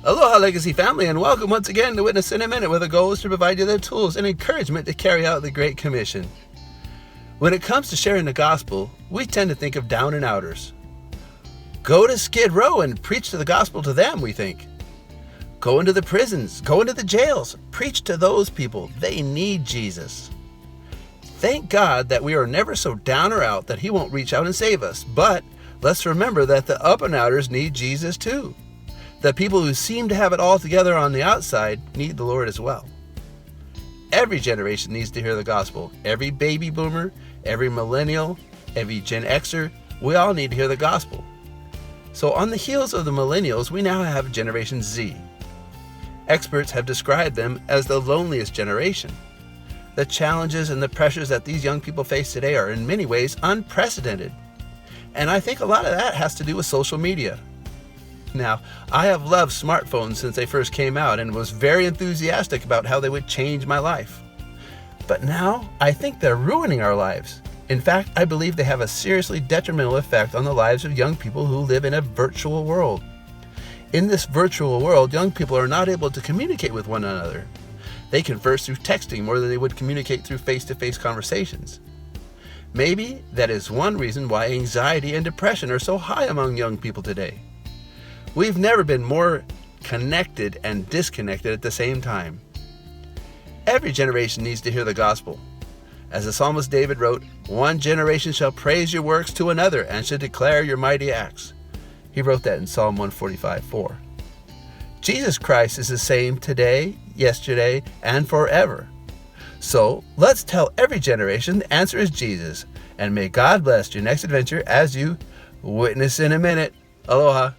Aloha Legacy family, and welcome once again to Witness in a Minute, where the goal is to provide you the tools and encouragement to carry out the Great Commission. When it comes to sharing the gospel, we tend to think of down and outers. Go to Skid Row and preach the gospel to them, we think. Go into the prisons, go into the jails, preach to those people. They need Jesus. Thank God that we are never so down or out that He won't reach out and save us. But let's remember that the up and outers need Jesus too. The people who seem to have it all together on the outside need the Lord as well. Every generation needs to hear the gospel. Every baby boomer, every millennial, every Gen Xer, we all need to hear the gospel. So on the heels of the millennials, we now have Generation Z. Experts have described them as the loneliest generation. The challenges and the pressures that these young people face today are in many ways unprecedented. And I think a lot of that has to do with social media. Now, I have loved smartphones since they first came out and was very enthusiastic about how they would change my life. But now, I think they're ruining our lives. In fact, I believe they have a seriously detrimental effect on the lives of young people who live in a virtual world. In this virtual world, young people are not able to communicate with one another. They converse through texting more than they would communicate through face-to-face conversations. Maybe that is one reason why anxiety and depression are so high among young people today. We've never been more connected and disconnected at the same time. Every generation needs to hear the gospel. As the psalmist David wrote, "One generation shall praise your works to another and shall declare your mighty acts." He wrote that in Psalm 145:4. Jesus Christ is the same today, yesterday, and forever. So let's tell every generation the answer is Jesus. And may God bless your next adventure as you witness in a minute. Aloha.